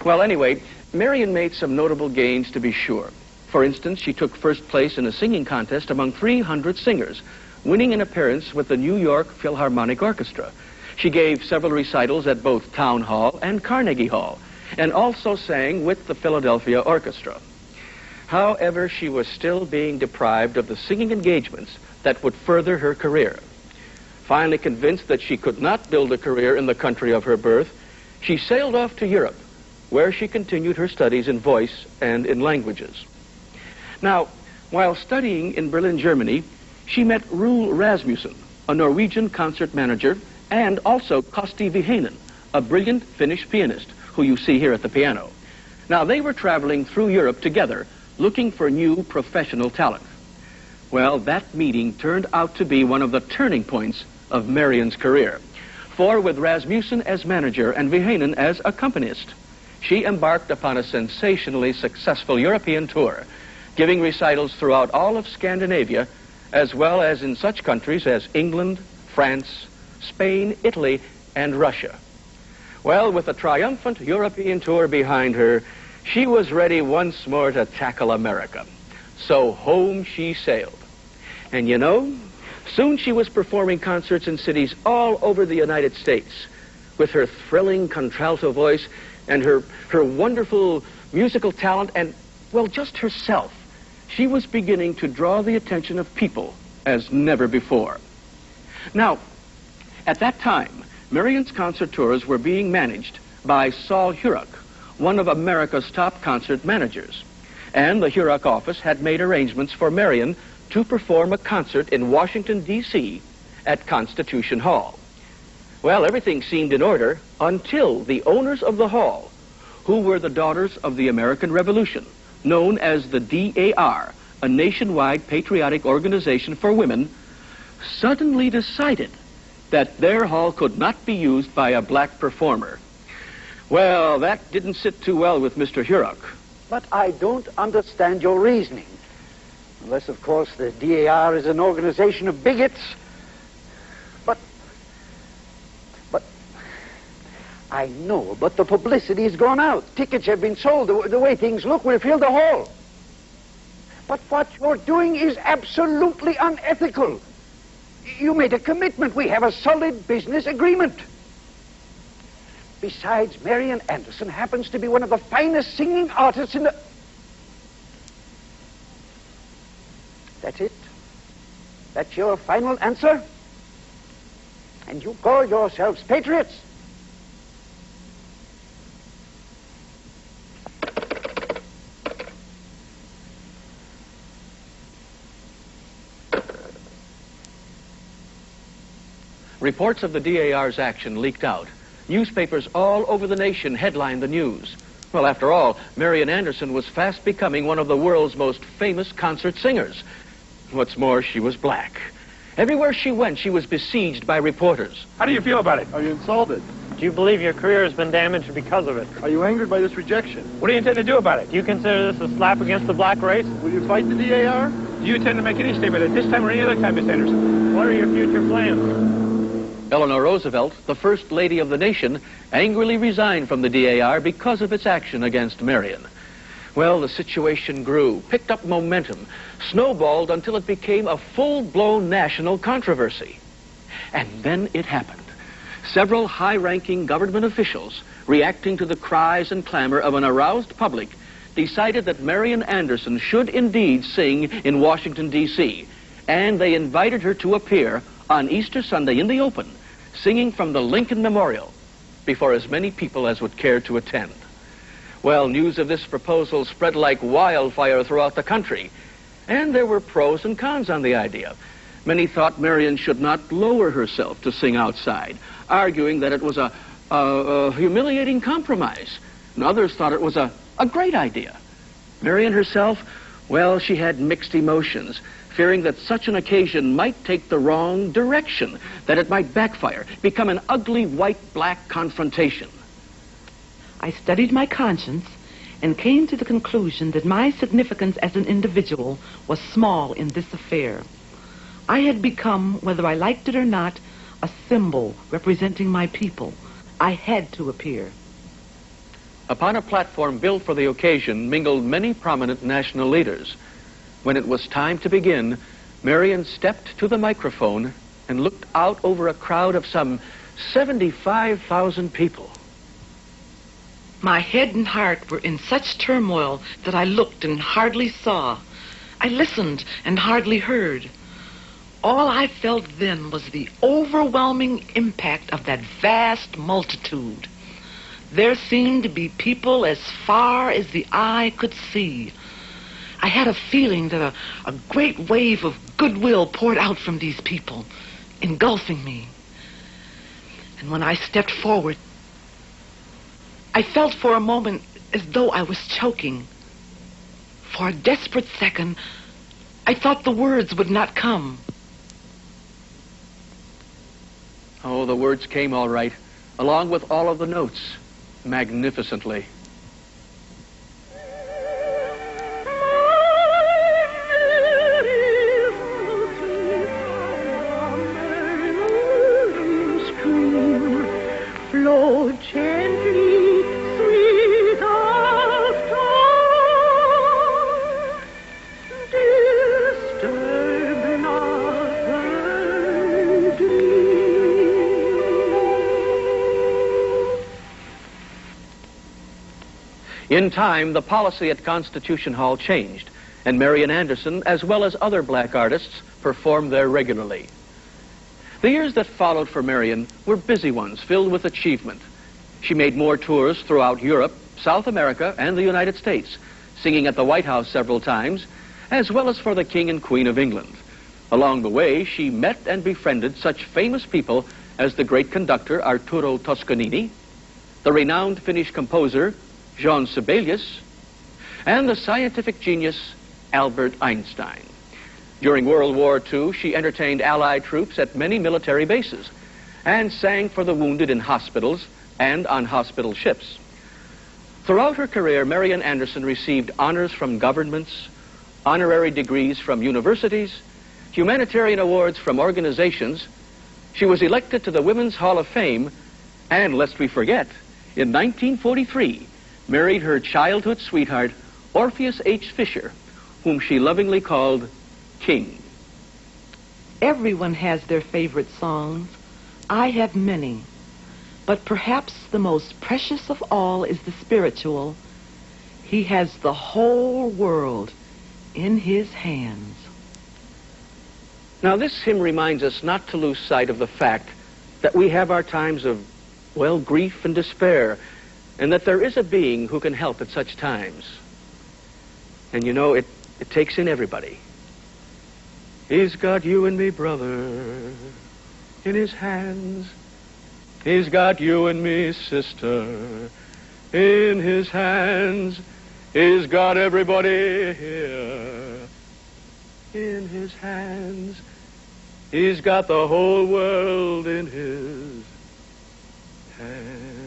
Well, anyway, Marian made some notable gains, to be sure. For instance, she took first place in a singing contest among 300 singers, winning an appearance with the New York Philharmonic Orchestra. She gave several recitals at both Town Hall and Carnegie Hall, and also sang with the Philadelphia Orchestra. However, she was still being deprived of the singing engagements that would further her career. Finally convinced that she could not build a career in the country of her birth, she sailed off to Europe, where she continued her studies in voice and in languages. Now, while studying in Berlin, Germany, she met Roel Rasmussen, a Norwegian concert manager, and also Kosti Vihainen, a brilliant Finnish pianist, who you see here at the piano. Now, they were traveling through Europe together, looking for new professional talent. Well, that meeting turned out to be one of the turning points of Marian's career. For with Rasmussen as manager and Vihainen as accompanist, she embarked upon a sensationally successful European tour, giving recitals throughout all of Scandinavia, as well as in such countries as England, France, Spain, Italy, and Russia. Well, with a triumphant European tour behind her, she was ready once more to tackle America. So home she sailed. And you know, soon she was performing concerts in cities all over the United States. With her thrilling contralto voice and her wonderful musical talent and, well, just herself, she was beginning to draw the attention of people as never before. Now, at that time, Marian's concert tours were being managed by Saul Hurok, one of America's top concert managers. And the Hurok office had made arrangements for Marian to perform a concert in Washington, D.C. at Constitution Hall. Well, everything seemed in order until the owners of the hall, who were the Daughters of the American Revolution, known as the DAR, a nationwide patriotic organization for women, suddenly decided that their hall could not be used by a black performer. Well, that didn't sit too well with Mr. Hurok. But I don't understand your reasoning. Unless, of course, the DAR is an organization of bigots. But I know, but the publicity has gone out. Tickets have been sold. The way things look, we'll fill the hall. But what you're doing is absolutely unethical. You made a commitment. We have a solid business agreement. Besides, Marian Anderson happens to be one of the finest singing artists in the... That's it? That's your final answer? And you call yourselves patriots? Reports of the DAR's action leaked out. Newspapers all over the nation headlined the news. Well, after all, Marian Anderson was fast becoming one of the world's most famous concert singers. What's more, she was black. Everywhere she went, she was besieged by reporters. How do you feel about it? Are you insulted? Do you believe your career has been damaged because of it? Are you angered by this rejection? What do you intend to do about it? Do you consider this a slap against the black race? Will you fight the DAR? Do you intend to make any statement at this time or any other time, Miss Anderson? What are your future plans? Eleanor Roosevelt, the first lady of the nation, angrily resigned from the DAR because of its action against Marian. Well, the situation grew, picked up momentum, snowballed until it became a full-blown national controversy. And then it happened. Several high-ranking government officials, reacting to the cries and clamor of an aroused public, decided that Marian Anderson should indeed sing in Washington, D.C., and they invited her to appear on Easter Sunday in the open, singing from the Lincoln Memorial, before as many people as would care to attend. Well, news of this proposal spread like wildfire throughout the country, and there were pros and cons on the idea. Many thought Marian should not lower herself to sing outside, arguing that it was a humiliating compromise. And others thought it was a great idea. Marian herself, well, she had mixed emotions, fearing that such an occasion might take the wrong direction, that it might backfire, become an ugly white-black confrontation. I studied my conscience and came to the conclusion that my significance as an individual was small in this affair. I had become, whether I liked it or not, a symbol representing my people. I had to appear. Upon a platform built for the occasion mingled many prominent national leaders. When it was time to begin, Marian stepped to the microphone and looked out over a crowd of some 75,000 people. My head and heart were in such turmoil that I looked and hardly saw. I listened and hardly heard. All I felt then was the overwhelming impact of that vast multitude. There seemed to be people as far as the eye could see. I had a feeling that a great wave of goodwill poured out from these people, engulfing me. And when I stepped forward, I felt for a moment as though I was choking. For a desperate second, I thought the words would not come. Oh, the words came all right, along with all of the notes, magnificently. Flow gently, sweet of tone, disturb not her dream. In time, the policy at Constitution Hall changed, and Marian Anderson, as well as other black artists, performed there regularly. The years that followed for Marian were busy ones, filled with achievement. She made more tours throughout Europe, South America, and the United States, singing at the White House several times, as well as for the King and Queen of England. Along the way, she met and befriended such famous people as the great conductor Arturo Toscanini, the renowned Finnish composer Jean Sibelius, and the scientific genius Albert Einstein. During World War II, she entertained Allied troops at many military bases and sang for the wounded in hospitals and on hospital ships. Throughout her career, Marian Anderson received honors from governments, honorary degrees from universities, humanitarian awards from organizations. She was elected to the Women's Hall of Fame, and lest we forget, in 1943, married her childhood sweetheart, Orpheus H. Fisher, whom she lovingly called King. Everyone has their favorite songs. I have many. But perhaps the most precious of all is the spiritual. He has the whole world in his hands. Now, this hymn reminds us not to lose sight of the fact that we have our times of, well, grief and despair, and that there is a being who can help at such times. And you know, it takes in everybody. He's got you and me, brother, in his hands. He's got you and me, sister, in his hands. He's got everybody here in his hands. He's got the whole world in his hands.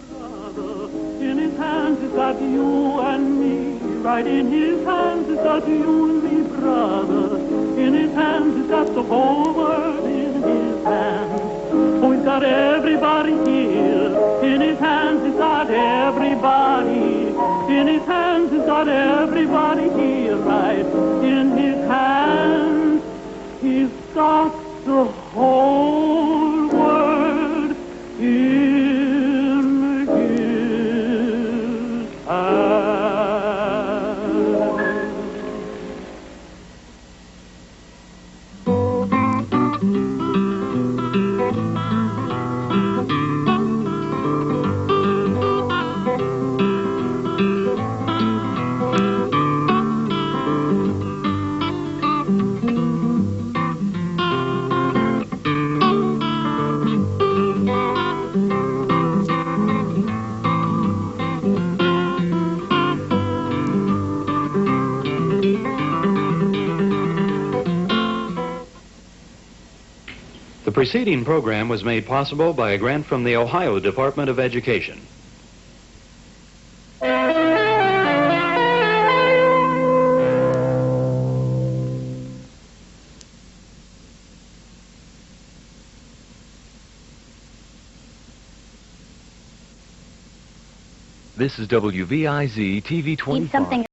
Brother, in his hands is got you and me. Right in his hands is got you and me, brother. In his hands is got the whole world in his hands. Oh, he's got everybody here. In his hands he's got everybody. In his hands he's got everybody here. Right in his hands he's got the whole world in his hands. The preceding program was made possible by a grant from the Ohio Department of Education. This is WVIZ TV 25. Need something